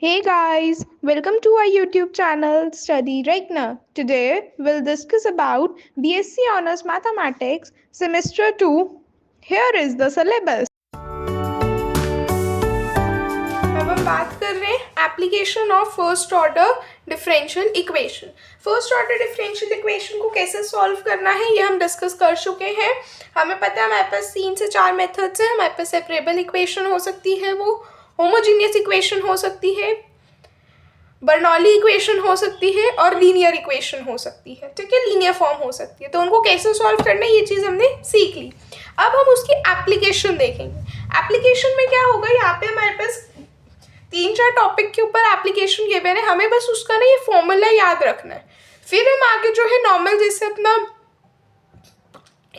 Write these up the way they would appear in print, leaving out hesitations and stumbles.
Hey guys, welcome to our YouTube channel Study Regna. Today we'll discuss about BSc Honors Mathematics Semester 2. Here is the syllabus. अब हम बात कर रहे हैं application of first order differential equation. First order differential equation को कैसे solve करना है ये हम डिस्कस कर चुके हैं। हमें पता है हमारे पास 3 से 4 मेथड्स हैं। हमारे पास सेपरेबल इक्वेशन हो सकती है, वो होमोजीनियस इक्वेशन हो सकती है, बर्नौली इक्वेशन हो सकती है और लीनियर इक्वेशन हो सकती है। ठीक है, लीनियर फॉर्म हो सकती है। तो उनको कैसे सॉल्व करना है ये चीज़ हमने सीख ली। अब हम उसकी एप्लीकेशन देखेंगे। एप्लीकेशन में क्या होगा, यहाँ पे हमारे पास 3-4 टॉपिक के ऊपर एप्लीकेशन गिवन है, हमें बस उसका ना ये फॉर्मूला याद रखना है। फिर हम आगे जो है नॉर्मल जैसे अपना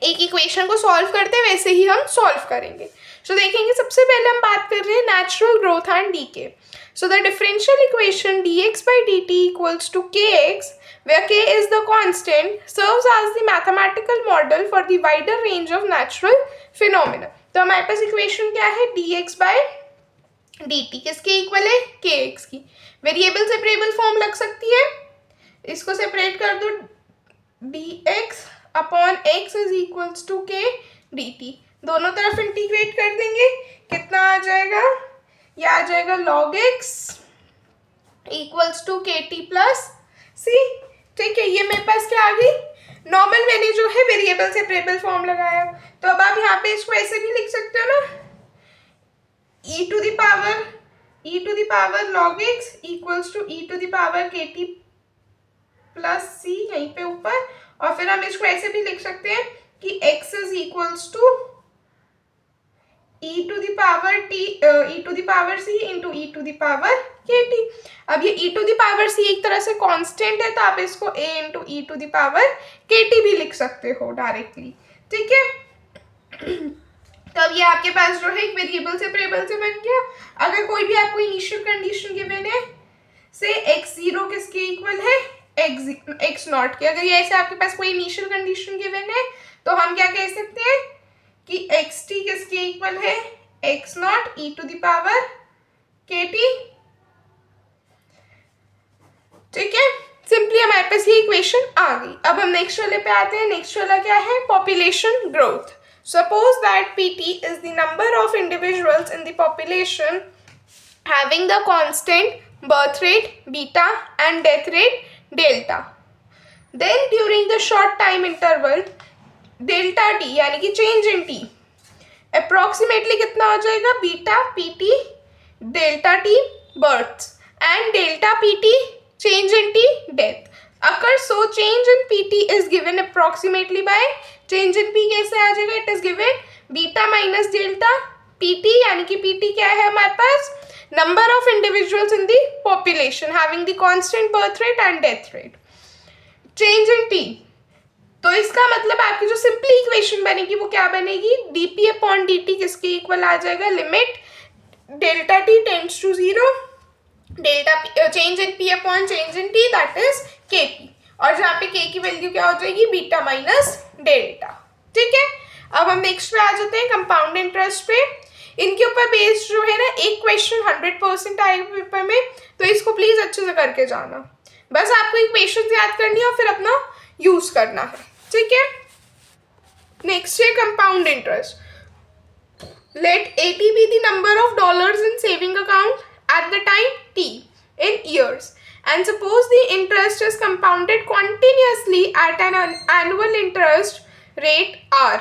एक इक्वेशन को सॉल्व करते हैं वैसे ही हम सॉल्व करेंगे। सो देखेंगे, सबसे पहले हम बात कर रहे हैं natural growth and decay. So the differential equation dx by dt equals to kx, where k is the constant, serves as the mathematical model for the wider range of natural phenomena। तो हमारे पास equation क्या है, dx by dt किसके equal है, kx की। Variable separable form लग सकती है, इसको सेपरेट कर दो, dx upon x is equals to k dt। दोनों तरफ इंटीग्रेट कर देंगे, कितना आ जाएगा, ये आ जाएगा log x इक्वल्स टू के टी प्लस सी। ठीक है, ये मेरे पास क्या आ गई, नॉर्मल मैंने जो है वेरिएबल सेपरेबल फॉर्म लगाया। तो अब आप यहाँ पे इसको ऐसे भी लिख सकते हो ना, e to the power log x equals to e to the power K T plus C यहीं पे ऊपर। और फिर हम इसको ऐसे भी लिख सकते हैं कि x is equals to e to the power c into e to the power K T. अब ये e to the power c एक तरह से कांस्टेंट है, तो आप इसको a into e to the power K T भी लिख सकते हो डायरेक्टली। ठीक है, तब ये आपके पास जो है एक वेरिएबल सेपरेबल से बन गया। अगर कोई भी आपको इनिशियल कंडीशन गिवन है, से x0 किसके इक्वल है, x नॉट के, अगर ये ऐसे आपके पास कोई इनिशियल कंडीशन गिवन है तो हम क्या कह सकते हैं कि xt किसके इक्वल है, x not e to the power kt। ठीक है, सिंपली हमारे पास ये इक्वेशन आ गई। अब हम नेक्स्ट वाले पे आते हैं। नेक्स्ट वाला क्या है, population growth. Suppose that pt is the number of individuals in the population having the constant birth rate beta and death rate delta, then during the short time interval delta t यानी कि change in t approximately कितना हो जाएगा, beta pt delta t births and delta pt change in t death occur। So change in pt is given approximately by change in p कैसे आ जाएगा, it is given beta minus delta pt, यानी कि pt क्या है हमारे पास, number of individuals in the population having the constant birth rate and death rate, change in t। तो इसका मतलब आपकी जो सिंपली इक्वेशन बनेगी वो क्या बनेगी, dp अपॉन dt किसके इक्वल आ जाएगा, limit delta t tends to 0, delta change in p upon change in t that is kp। और जहाँ पे k की वैल्यू क्या हो जाएगी, बीटा माइनस डेल्टा। ठीक है, अब हम नेक्स्ट पे आ जाते हैं, कंपाउंड इंटरेस्ट पे। इनके ऊपर बेस्ड जो है ना एक क्वेश्चन 100% आएगा पेपर में, तो इसको प्लीज अच्छे से करके जाना। बस आपको इक्वेशन याद करनी है और फिर अपना यूज करना है। ठीक है, नेक्स्ट है compound interest. Let 80 be the number of dollars in saving account at the time t in years, and suppose the interest is compounded continuously at an annual interest rate r।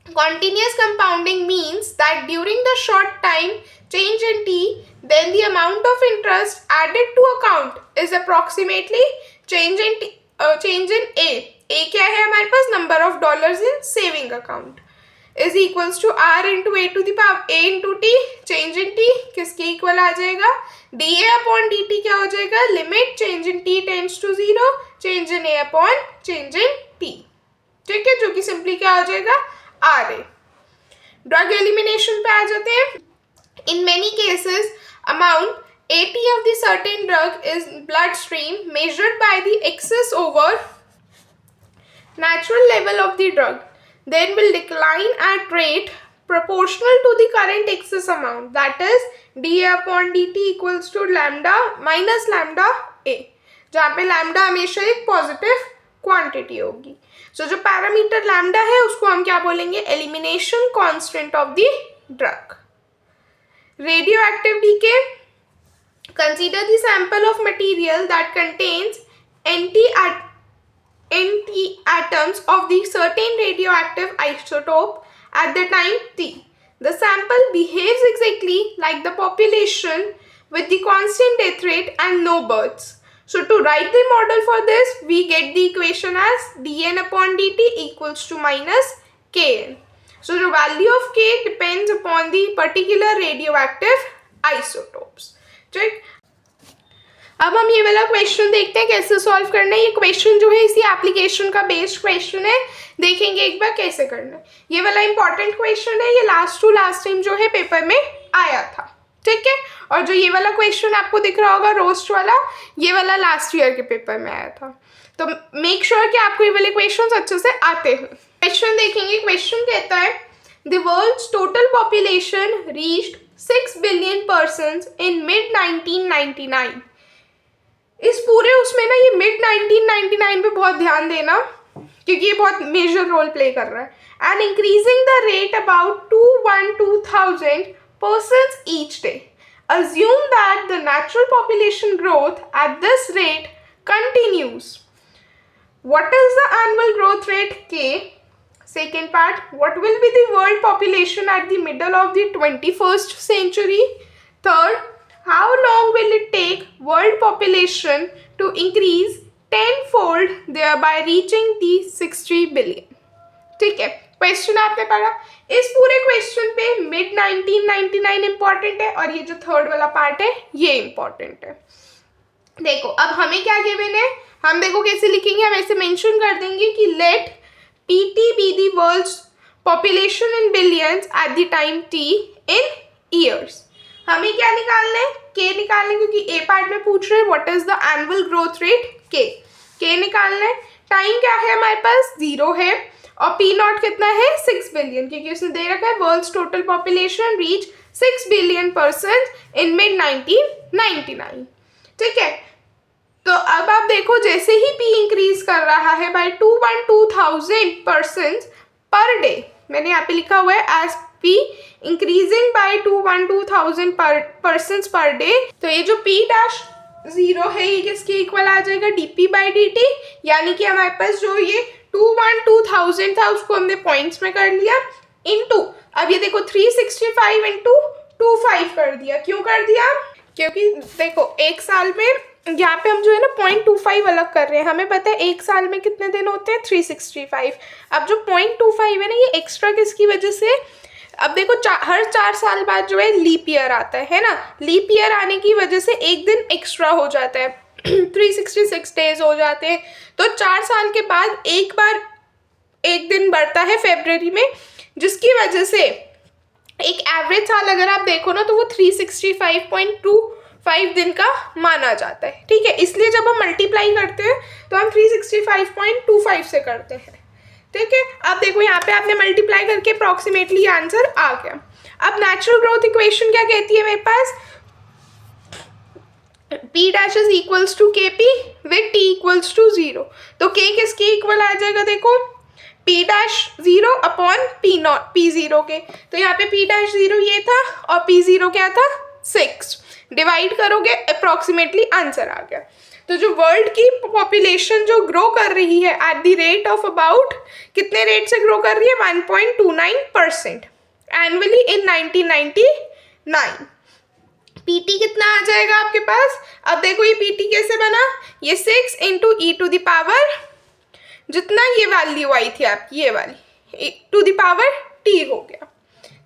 Continuous compounding means that during the short time change in t, then the amount of interest added to account is approximately change in a क्या है हमारे पास, number of dollars in saving account, is equals to r into a to the power a into T, change in t किसके equal आ जाएगा, dA upon dt क्या हो जाएगा, limit change in t tends to 0, change in a upon change in t। ठीक है, जो कि सिंपली क्या हो जाएगा, RA। ड्रग एलिमिनेशन पे आ जाते हैं। In many cases amount 80 of the certain drug is bloodstream measured by the excess over natural level of the drug, then will decline at rate proportional to the current excess amount, that is dA upon dt equals to lambda minus lambda a, जहाँ पे lambda हमेशा एक positive quantity होगी. सो जो parameter lambda है उसको हम क्या बोलेंगे? Elimination constant of the drug. Radio active decay, consider the sample of material that contains anti atoms of the certain radioactive isotope at the time t. The sample behaves exactly like the population with the constant death rate and no births. So to write the model for this, we get the equation as dN upon dt equals to minus kn. So the value of k depends upon the particular radioactive isotopes. ठीक. अब हम ये वाला question देखते हैं कैसे solve करना है. ये क्वेश्चन जो है इसी एप्लीकेशन का बेस्ड क्वेश्चन है. देखेंगे एक बार कैसे करना है. ये वाला इंपॉर्टेंट क्वेश्चन है. ये लास्ट टाइम जो है पेपर में आया था. ठीक है. और जो ये वाला क्वेश्चन आपको दिख रहा होगा रोस्ट वाला, ये वाला लास्ट ईयर के पेपर में आया था. तो मेक श्योर कि आपको ये वाले क्वेश्चन अच्छे से आते हैं. क्वेश्चन देखेंगे. क्वेश्चन कहता है the world's total population reached 6 billion persons in mid 1999. इस पूरे उसमें ना ये मिड 1999 पे बहुत ध्यान देना क्योंकि ये बहुत मेजर रोल प्ले कर रहा है. And increasing the rate about 212,000 persons each day. Assume that the natural population growth at this rate continues. What is the annual growth rate K? Second part, what will be the world population at the middle of the 21st century? Third, how long will it take world population to increase tenfold, thereby reaching the 60 billion? ठीक है. Question आपने पढ़ा. इस पूरे question पे mid 1999 important है और ये जो थर्ड वाला पार्ट है ये इंपॉर्टेंट है. देखो अब हमें क्या गिवन है, हम देखो कैसे लिखेंगे. हम ऐसे मेंशन कर देंगे कि let PT be the world's population in billions at the time T in years. हमें क्या निकालना है? के निकालना है क्योंकि ए पार्ट में पूछ रहे हैं what is the annual growth rate के निकालना है. टाइम क्या है हमारे पास? 0 है और पी नॉट कितना है? 6 बिलियन क्योंकि उसने दे रखा है world's total population reach 6 billion person in mid 1999. ठीक है. तो अब आप देखो जैसे ही पी इंक्रीज कर रहा है बाय 212,000 पर्सन पर डे, मैंने यहाँ पे लिखा हुआ है as P increasing by 212,000 person per day. तो ये जो पी डैश 0 है ये किसके इक्वल आ जाएगा? dp by dt. यानी कि हमारे पास जो ये 212,000 था उसको हमने पॉइंट्स में कर लिया इनटू, अब ये देखो 365 इंटू 25 कर दिया. क्यों कर दिया? क्योंकि देखो एक साल में यहाँ पे हम जो है ना 0.25 अलग कर रहे हैं. हमें पता है एक साल में कितने दिन होते हैं? 365. अब जो 0.25 है ना ये एक्स्ट्रा किसकी वजह से? अब देखो हर 4 साल बाद जो है लीप ईयर आता है ना. लीप ईयर आने की वजह से एक दिन एक्स्ट्रा हो जाता है. 366 डेज हो जाते हैं. तो 4 साल के बाद एक बार एक दिन बढ़ता है फरवरी में, जिसकी वजह से एक एवरेज साल अगर आप देखो ना तो वो 365.25 दिन का माना जाता है. ठीक है. इसलिए जब हम मल्टीप्लाई करते हैं तो हम 365.25 से करते हैं. ठीक है. अब देखो यहाँ पे आपने मल्टीप्लाई करके अप्रॉक्सीमेटली आंसर आ गया. अब नेचुरल ग्रोथ इक्वेशन क्या कहती है मेरे पास? P dash is equals to Kp with T equals to 0. तो K किसके इक्वल आ जाएगा? देखो P dash 0 upon P not P0 के. तो यहाँ पे P dash 0 ये था और P0 क्या था? 6. डिवाइड करोगे अप्रॉक्सीमेटली आंसर आ गया. तो जो वर्ल्ड की पॉपुलेशन जो ग्रो कर रही है at the rate of about कितने रेट से ग्रो कर रही है? 1.29% एनुअली इन 1999. पीटी कितना आ जाएगा आपके पास? अब देखो ये पीटी कैसे बना? ये 6 into E to the power जितना ये वैल्यू आई थी आपकी ये वाली टू द पावर टी हो गया.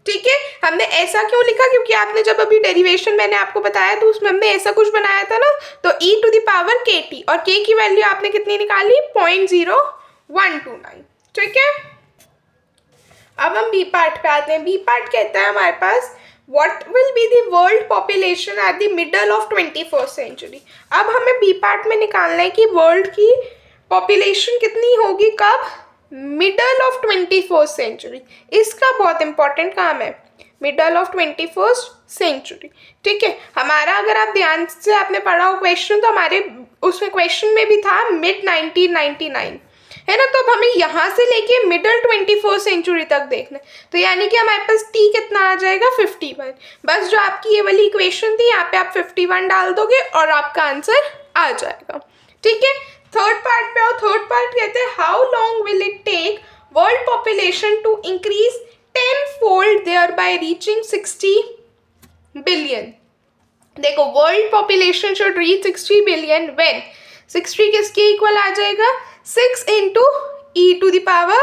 ठीक है. हमने ऐसा क्यों लिखा? क्योंकि आपने जब अभी डेरिवेशन मैंने आपको बताया तो उसमें हमने ऐसा कुछ बनाया था ना. तो ई to the power K T और के की वैल्यू आपने कितनी निकाली? 0.0129. ठीक है. अब हम बी पार्ट पे आते हैं. बी पार्ट कहता है हमारे पास What will be the world population at the middle of 21st century? अब हमें बी पार्ट में निकालना है कि वर्ल्ड की पॉपुलेशन कितनी होगी कब? मिडल ऑफ 21st सेंचुरी, इसका बहुत इंपॉर्टेंट काम है, मिडल ऑफ 21st सेंचुरी। ठीक है, हमारा अगर आप ध्यान से आपने पढ़ा हो क्वेश्चन, तो हमारे उसमें क्वेश्चन में भी था मिड 1999, है ना। तो अब हमें यहाँ से लेके मिडल 21st सेंचुरी तक देखना है, तो यानी कि हमारे पास टी कितना आ जाएगा 51। बस जो आपकी ये वाली इक्वेशन थी, यहाँ पे आप 51 डाल दोगे और आपका आंसर आ जाएगा। ठीक है, थर्ड पार्ट पे आओ। थर्ड पार्ट कहते हैं how long will it take world population to increase 10-fold thereby reaching 60 billion. देखो, world population should reach 60 billion when 60 किसके इक्वल आ जाएगा, 6 into E to the power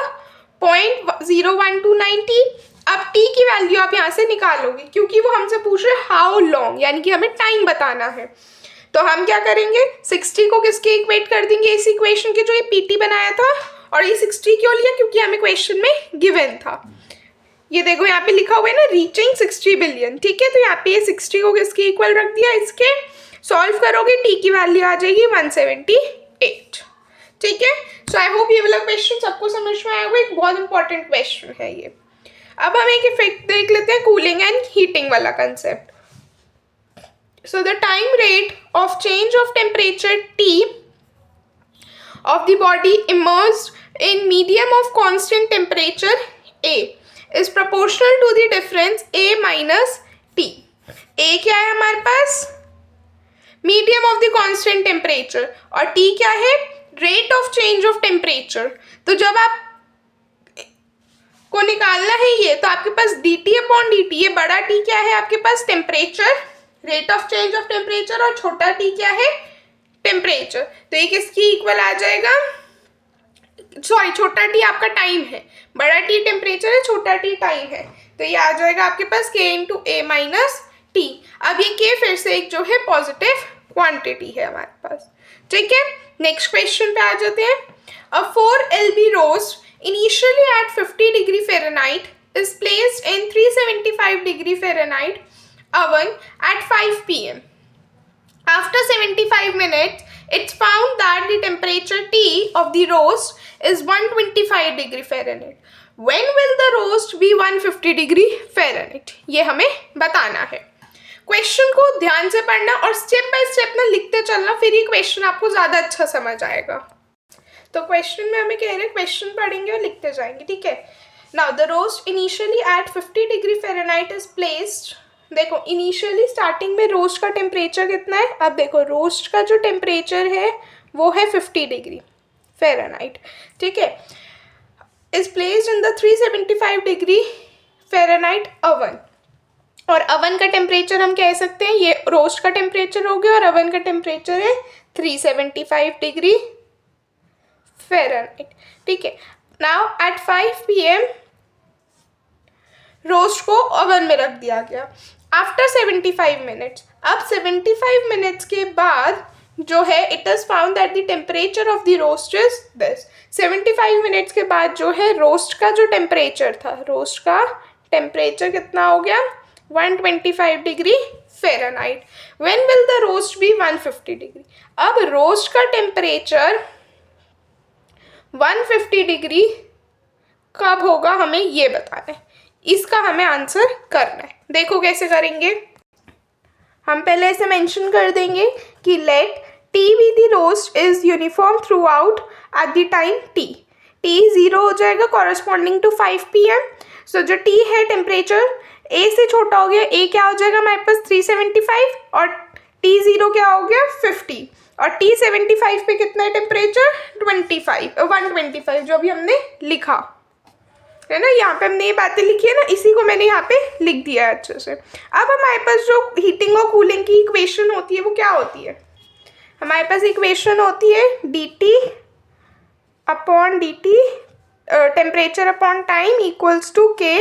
0.0129t। अब T की वैल्यू आप यहाँ से निकालोगे, क्योंकि वो हमसे पूछ रहे हाउ लॉन्ग, यानी कि हमें टाइम बताना है। तो हम क्या करेंगे, 60 को किसके इक्वेट कर देंगे, इस इक्वेशन के जो ये पीटी बनाया था। और ये 60 क्यों लिया, क्योंकि हमें क्वेश्चन में गिवन था। ये देखो यहाँ पे लिखा हुआ है ना, रीचिंग 60 बिलियन। ठीक है, तो यहाँ पे ये 60 को किसके इक्वल रख दिया, इसके। सॉल्व करोगे टी की वैल्यू आ जाएगी 178। ठीक है, सो आई होप ये वाला क्वेश्चन सबको समझ में आया होगा, एक बहुत इंपॉर्टेंट क्वेश्चन है ये। अब हम एक इफेक्ट देख लेते हैं, कूलिंग एंड हीटिंग वाला concept. So the time rate of change of temperature T of the body immersed in medium of constant temperature A is proportional to the difference A minus T। A क्या है हमारे पास, medium of the constant temperature, और T क्या है, rate of change of temperature. तो जब आप को निकालना है ये, तो आपके पास dt अपॉन dt, ये बड़ा T क्या है आपके पास, temperature, rate of change of temperature, और छोटा T क्या है, टेम्परेचर। तो ये किसकी इक्वल आ जाएगा, सॉरी छोटा टी आपका टाइम है, बड़ा टी टेम्परेचर है, छोटा टी टाइम है। तो ये आ जाएगा आपके पास k इंटू ए माइनस टी। अब ये k फिर से एक जो है पॉजिटिव क्वांटिटी है हमारे पास। ठीक है, नेक्स्ट क्वेश्चन पे आ जाते हैं। अ 4 LB roast initially at 50 degree Fahrenheit is placed in 375 degree Fahrenheit oven at 5 p.m. After 75 minutes, it's found that the temperature T of the roast is 125 degree Fahrenheit. When will the roast be 150 degree Fahrenheit? ये हमें बताना है। Question को ध्यान से पढ़ना और step by step ना लिखते चलना, फिर ये क्वेश्चन आपको ज़्यादा अच्छा समझ आएगा। तो क्वेश्चन में हमें कह रहे हैं, क्वेश्चन पढ़ेंगे और लिखते जाएंगे। ठीक है, now the roast initially at 50 degree Fahrenheit is placed. देखो, इनिशियली स्टार्टिंग में रोस्ट का टेम्परेचर कितना है, अब देखो रोस्ट का जो टेम्परेचर है वो है 50 डिग्री फ़ारेनहाइट। ठीक है, is placed in the 375 degree Fahrenheit oven. और अवन का टेम्परेचर हम कह सकते हैं, ये रोस्ट का टेम्परेचर हो गया और अवन का टेम्परेचर है 375 डिग्री फ़ारेनहाइट। ठीक है, नाउ एट 5 PM रोस्ट को ओवन में रख दिया गया। आफ्टर 75 मिनट्स, अब 75 मिनट्स के बाद जो है it is found that the temperature of the roast is this. 75 minutes के बाद जो है रोस्ट का जो टेम्परेचर था, रोस्ट का टेम्परेचर कितना हो गया 125 degree Fahrenheit. When will the roast be 150 degree. अब रोस्ट का टेम्परेचर 150 डिग्री कब होगा हमें ये बताना है, इसका हमें आंसर करना है। देखो कैसे करेंगे, हम पहले ऐसे मेंशन कर देंगे कि let T be the roast is uniform throughout at the time T. T 0 हो जाएगा कॉरस्पॉन्डिंग टू 5 PM। सो जो टी है टेम्परेचर ए से छोटा हो गया, ए क्या हो जाएगा हमारे पास 375 और टी 0 क्या हो गया 50 और टी 75 पे कितना है टेम्परेचर 125 जो अभी हमने लिखा है ना, यहाँ पे हमने ये बातें लिखी है ना, इसी को मैंने यहाँ पे लिख दिया है अच्छे से। अब हमारे पास जो हीटिंग और कूलिंग की इक्वेशन होती है वो क्या होती है, हमारे पास इक्वेशन होती है dt upon dt temperature upon time equals to k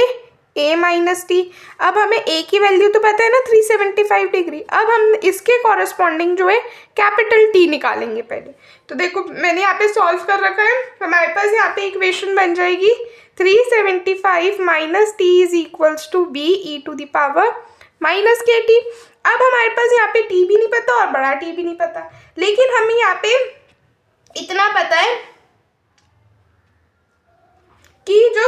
a minus T. अब हमें a की वैल्यू तो पता है ना 375 डिग्री। अब हम इसके कॉरस्पॉन्डिंग जो है कैपिटल T निकालेंगे पहले। तो देखो मैंने यहाँ पे सॉल्व कर रखा है, हमारे पास यहाँ पे इक्वेशन बन जाएगी 375 minus T is equals to B E to the power minus K T. अब हमारे पास यहाँ पे टी भी नहीं पता और बड़ा टी भी नहीं पता, लेकिन हमें यहाँ पे इतना पता है कि जो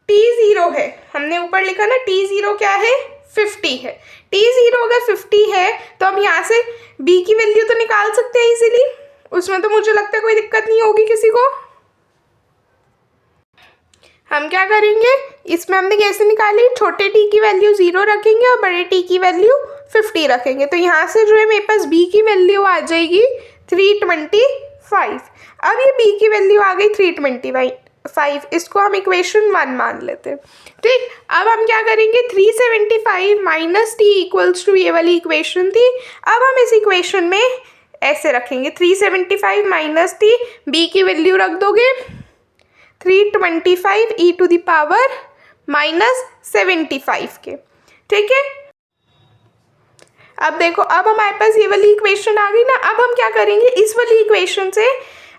T0 है, हमने ऊपर लिखा ना T0 क्या है, 50 है। T0 अगर 50 है तो हम यहाँ से B की वैल्यू तो निकाल सकते हैं इजीली, उसमें तो मुझे लगता है कोई दिक्कत नहीं होगी किसी को। हम क्या करेंगे, इसमें हमने कैसे निकाली, छोटे t की वैल्यू 0 रखेंगे और बड़े t की वैल्यू 50 रखेंगे। तो यहाँ से जो है मेरे पास b की वैल्यू आ जाएगी 325। अब ये b की वैल्यू आ गई 325, इसको हम इक्वेशन 1 मान लेते हैं। ठीक, अब हम क्या करेंगे, 375 माइनस टी इक्वल्स टू ये वाली इक्वेशन थी, अब हम इस इक्वेशन में ऐसे रखेंगे 375 माइनस टी, b की वैल्यू रख दोगे 325 e टू द पावर -75 के। ठीक है, अब देखो, अब हमारे पास ये वाली इक्वेशन आ गई ना। अब हम क्या करेंगे, इस वाली इक्वेशन से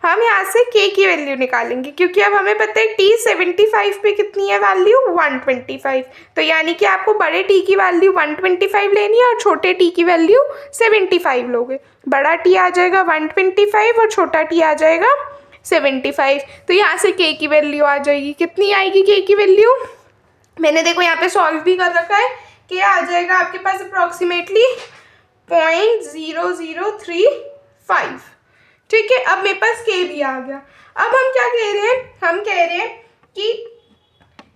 हम यहाँ से k की वैल्यू निकालेंगे, क्योंकि अब हमें पता है t 75 पे कितनी है वैल्यू, 125। तो यानी कि आपको बड़े t की वैल्यू 125 लेनी है और छोटे t की वैल्यू 75 लोगे। बड़ा t आ जाएगा 125 और छोटा t आ जाएगा 75। तो यहाँ से k की वैल्यू आ जाएगी, कितनी आएगी k की वैल्यू, मैंने देखो यहाँ पे सॉल्व भी कर रखा है, k आ जाएगा आपके पास अप्रॉक्सीमेटली 0.0035। ठीक है, अब मेरे पास k भी आ गया। अब हम क्या कह रहे हैं, हम कह रहे हैं कि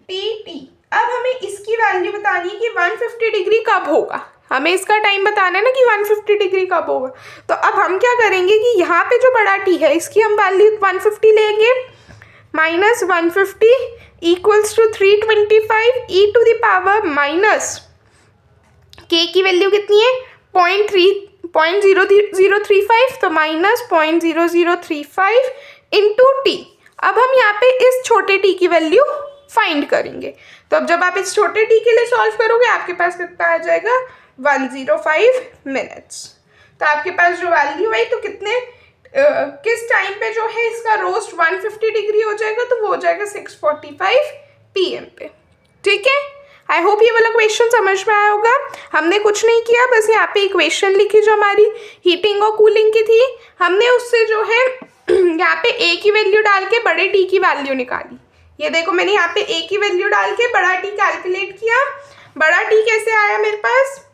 pt, अब हमें इसकी वैल्यू बतानी है कि 150 डिग्री कब होगा, हमें इसका टाइम बताना है ना कि 150 डिग्री कब होगा। तो अब हम क्या करेंगे कि यहाँ पे जो बड़ा t है इसकी हम वैल्यू 150 लेंगे, minus 150 equals to 325 e to the power minus k की वैल्यू कितनी है 0.0035, तो माइनस 0.0035 इंटू टी। अब हम यहाँ पे इस छोटे t की वैल्यू फाइंड करेंगे। तो अब जब आप इस छोटे t के लिए सॉल्व करोगे आपके पास कितना आ जाएगा 105 मिनट्स। तो आपके पास जो वैल्यू है तो कितने किस टाइम पे जो है इसका रोस्ट 150 डिग्री हो जाएगा, तो वो हो जाएगा 6:45 PM पे। ठीक है, आई होप ये वाला क्वेश्चन समझ में आया होगा। हमने कुछ नहीं किया, बस यहाँ पे इक्वेशन लिखी जो हमारी हीटिंग और कूलिंग की थी, हमने उससे जो है यहाँ पे a की वैल्यू डाल के बड़े t की वैल्यू निकाली। ये देखो, मैंने यहाँ पे a की वैल्यू डाल के बड़ा t कैलकुलेट किया। बड़ा t कैसे आया मेरे पास,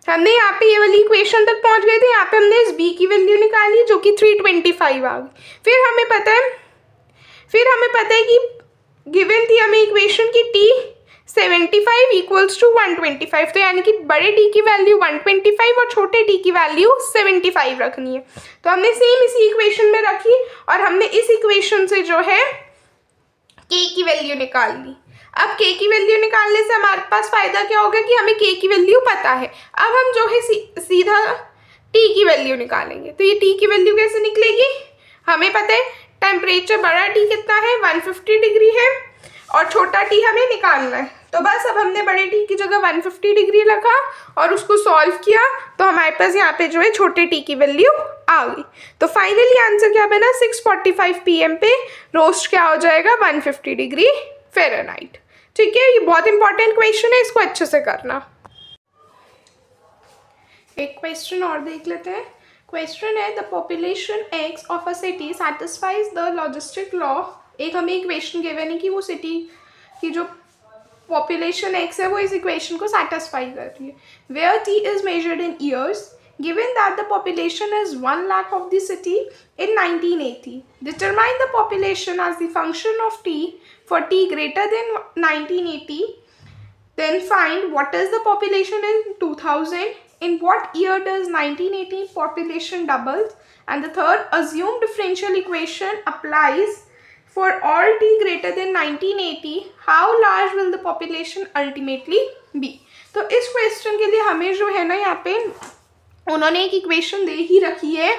हमने यहाँ पे ये वाली इक्वेशन तक पहुँच गए थे, यहाँ पे हमने इस b की वैल्यू निकाली जो कि 325 आ गई। फिर हमें पता है कि गिवन थी हमें इक्वेशन की t 75 इक्वल्स टू 125, तो यानी कि बड़े t की वैल्यू 125 और छोटे t की वैल्यू 75 रखनी है। तो हमने सेम इसी इक्वेशन में रखी और हमने इस इक्वेशन से जो है k की वैल्यू निकाल ली। अब k की वैल्यू निकालने से हमारे पास फायदा क्या होगा कि हमें k की वैल्यू पता है। अब हम जो है सीधा t की वैल्यू निकालेंगे। तो ये t की वैल्यू कैसे निकलेगी, हमें पता है टेम्परेचर बड़ा t कितना है 150 डिग्री है और छोटा t हमें निकालना है। तो बस अब हमने बड़े t की जगह 150 डिग्री रखा और उसको सॉल्व किया, तो हमारे पास यहाँ पे जो है छोटे t की वैल्यू आ गई। तो फाइनली आंसर क्या बना, 6:45 PM पे रोस्ट क्या हो जाएगा 150 डिग्री फ़ारेनहाइट। ठीक है, ये बहुत इंपॉर्टेंट क्वेश्चन है, इसको अच्छे से करना। एक क्वेश्चन और देख लेते हैं। क्वेश्चन है the population x of a city satisfies the logistic law. एक हमें इक्वेशन गिवन है कि वो सिटी की जो पॉपुलेशन एक्स है वो इस इक्वेशन को सेटिस्फाई कर रही है। Where T is measured in years, given that the population is 1 lakh of the city in 1980, determine the population as the function of t for t greater than 1980, then find what is the population in 2000, in what year does 1980 population doubles, and the third, assume differential equation applies for all t greater than 1980, how large will the population ultimately be। तो इस question के लिए हमें जो है ना यहाँ पे उन्होंने एक इक्वेशन दे ही रखी है।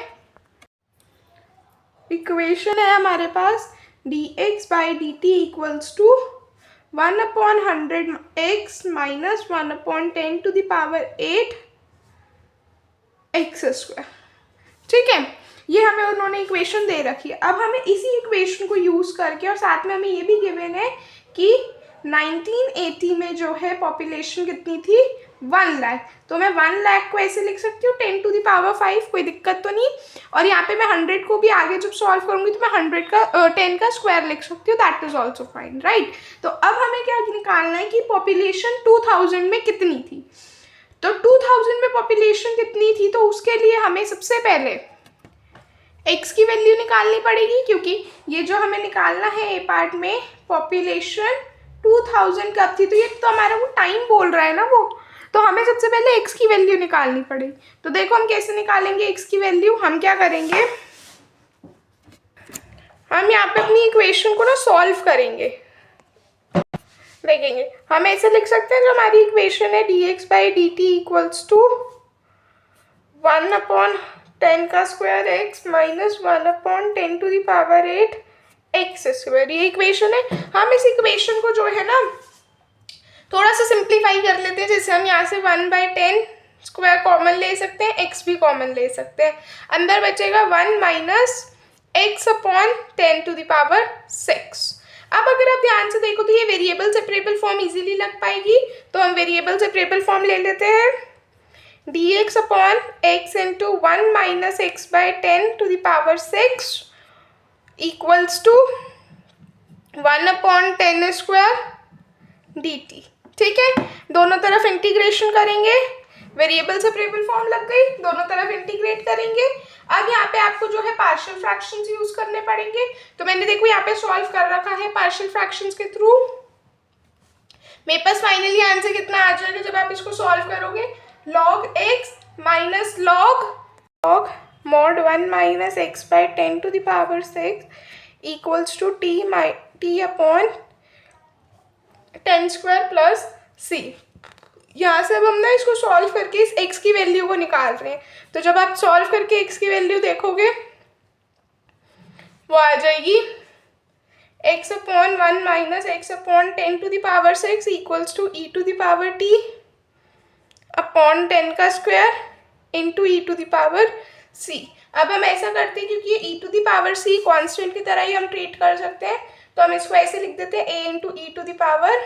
इक्वेशन है हमारे पास dx/dt equals to 1/100x minus 1/10 to the power 8 x²। ठीक है, ये हमें उन्होंने इक्वेशन दे रखी है। अब हमें इसी इक्वेशन को यूज़ करके और साथ में हमें ये भी गिवन है कि 1980 में जो है पॉपुलेशन कितनी थी 1,00,000, तो मैं 1,00,000 को ऐसे लिख सकती हूँ 10 to the power 5, कोई दिक्कत तो नहीं। और यहाँ पे मैं 100 को भी आगे जब सॉल्व करूँगी तो मैं 100 का 10 का स्क्वायर लिख सकती हूँ, that is also fine, right. तो अब हमें क्या निकालना है कि पॉपुलेशन 2000 में कितनी थी। तो 2000 में पॉपुलेशन कितनी थी, तो उसके लिए हमें सबसे पहले x की वैल्यू निकालनी पड़ेगी, क्योंकि ये जो हमें निकालना है ए पार्ट में पॉपुलेशन 2000 कब थी, तो ये तो हमारा वो टाइम बोल रहा है ना वो, तो हमें सबसे पहले x की वैल्यू निकालनी पड़ेगी। तो देखो हम कैसे निकालेंगे x की वैल्यू। हम क्या करेंगे, हम यहाँ पे अपनी इक्वेशन को ना सॉल्व करेंगे, देखेंगे हम ऐसे लिख सकते हैं, जो हमारी इक्वेशन है dx/dt इक्वल्स टू 1/10 का square x minus 1/10 to the power 8 x square, ये इक्वेशन है। हम इस इक्वेशन को जो है ना थोड़ा सा सिंप्लीफाई कर लेते हैं, जैसे हम यहाँ से 1/10 स्क्वायर कॉमन ले सकते हैं, x भी कॉमन ले सकते हैं, अंदर बचेगा 1 माइनस x/10 to the power 6। अब अगर आप ध्यान से देखो तो ये वेरिएबल सेपरेबल फॉर्म इजीली लग पाएगी, तो हम वेरिएबल सेपरेबल फॉर्म ले लेते हैं, dx/x into 1 minus x/10 to the power 6 equals to 1/10 square dt। ठीक है, दोनों तरफ इंटीग्रेशन करेंगे, वेरिएबल सेपरेबल फॉर्म लग गई, दोनों तरफ इंटीग्रेट करेंगे। अब यहाँ पे आपको जो है पार्शियल फ्रैक्शंस यूज करने पड़ेंगे, तो मैंने देखो यहाँ पे सॉल्व कर रखा है पार्शियल फ्रैक्शंस के थ्रू। मेरे पास फाइनली आंसर कितना आ जाएगा जब आप इसको सॉल्व करोगे, log x minus log mod 1 माइनस x/10 to the power 6 equals to t upon 10 square plus c। यहाँ से अब हम ना इसको सॉल्व करके इस x की वैल्यू को निकाल रहे हैं, तो जब आप सॉल्व करके x की वैल्यू देखोगे वो आ जाएगी x/1 minus x/10 to the power 6 equals to e to the power t upon 10 का square into e to the power c। अब हम ऐसा करते हैं, क्योंकि ये e to the power c constant की तरह ही हम ट्रीट कर सकते हैं, तो हम इसको ऐसे लिख देते हैं a into e to the power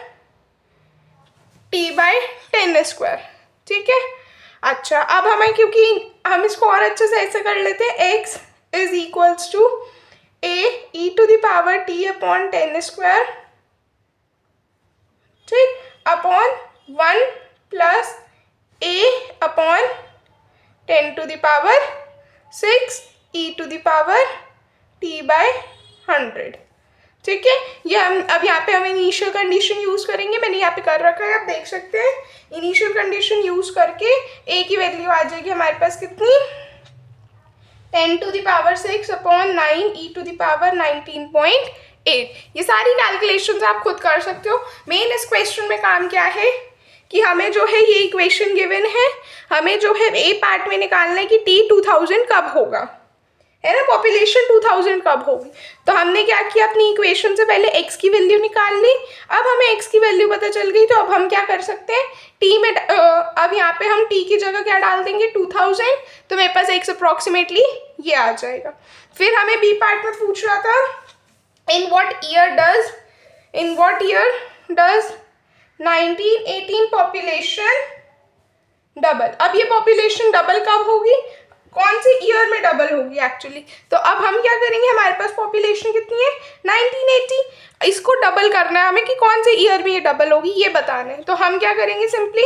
t/10 square. ठीक है, अच्छा अब हमें, क्योंकि हम इसको और अच्छे से ऐसे कर लेते हैं, x is equals to a e to the power t upon 10 square, ठीक, upon 1 plus a upon 10 to the power 6 e to the power t/100। ठीक है, ये हम अब यहाँ पे हम इनिशियल कंडीशन यूज करेंगे, मैंने यहाँ पे कर रखा है, आप देख सकते हैं। इनिशियल कंडीशन यूज करके a की वैल्यू आ जाएगी हमारे पास कितनी, 10 to the power 6 upon 9 e to the power 19.8। ये सारी कैलकुलेशंस आप खुद कर सकते हो। मेन इस क्वेश्चन में काम क्या है कि हमें जो है ये इक्वेशन गिवन है, हमें जो है ए पार्ट में निकालना है कि t 2000 कब होगा, है ना, पॉपुलेशन 2000 कब होगी। तो हमने क्या किया, अपनी इक्वेशन से पहले x की वैल्यू निकाल ली। अब हमें x की वैल्यू पता चल गई, तो अब हम क्या कर सकते हैं, t में अब यहाँ पे हम t की जगह क्या डाल देंगे, 2000, तो मेरे पास x अप्रॉक्सीमेटली ये आ जाएगा। फिर हमें बी पार्ट में पूछ रहा था, in what year does 1918 population double. अब ये पॉपुलेशन डबल कब होगी, कौन से ईयर में डबल होगी एक्चुअली, तो अब हम क्या करेंगे, हमारे पास पॉपुलेशन कितनी है 1980, इसको डबल करना है हमें कि कौन से ईयर में ये डबल होगी ये बताना है। तो हम क्या करेंगे, सिंपली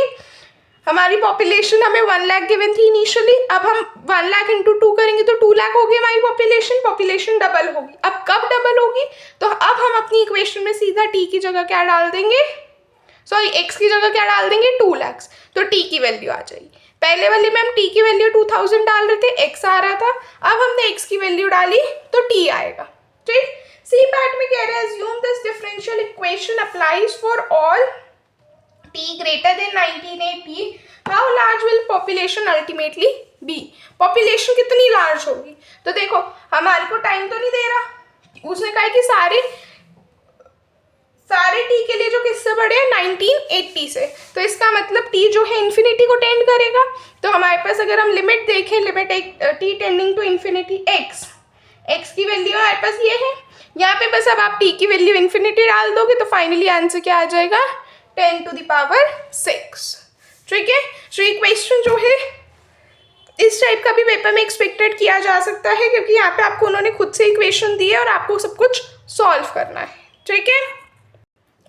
हमारी पॉपुलेशन हमें 1 लाख गिवन थी इनिशियली, अब हम 1 लाख इंटू 2 करेंगे तो 2 लाख होगी हमारी पॉपुलेशन डबल होगी। अब कब डबल होगी, तो अब हम अपनी इक्वेशन में सीधा टी की जगह क्या डाल देंगे, सॉरी x की जगह क्या डाल देंगे, 2 लाख, तो t की वैल्यू आ जाएगी। पहले वाले में हम t की वैल्यू 2000 डाल रहे थे, x आ रहा था, अब हमने x की वैल्यू डाली तो t आएगा। ठीक, सी पार्ट में कह रहे हैं, assume this differential equation applies for all t greater than 1980, how large will population ultimately be। Population कितनी लार्ज होगी, तो देखो हमारे को टाइम तो नहीं दे रहा, उसने कहा कि सारे t के लिए जो किससे बड़े हैं 1980 से, तो इसका मतलब t जो है इन्फिनिटी को टेंड करेगा। तो हमारे पास अगर हम लिमिट देखें, limit t tending to infinity x की वैल्यू हमारे पास ये है, यहाँ पे बस अब आप t की वैल्यू इन्फिनिटी डाल दोगे तो फाइनली आंसर क्या आ जाएगा, 10 to the power 6। ठीक है। तो ये क्वेश्चन जो है इस टाइप का भी पेपर में एक्सपेक्टेड किया जा सकता है, क्योंकि यहाँ पे आपको उन्होंने खुद से इक्वेशन दी है और आपको सब कुछ सॉल्व करना है। ठीक है।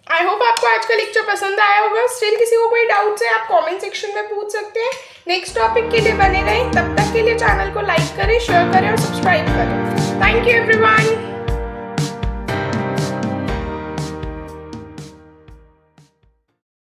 आई होप आपको आज का लेक्चर पसंद आया होगा। स्टिल किसी को कोई डाउट्स है आप कमेंट सेक्शन में पूछ सकते हैं। नेक्स्ट टॉपिक के लिए बने रहें। तब तक के लिए चैनल को लाइक करें, शेयर करें और सब्सक्राइब करें। Thank you everyone.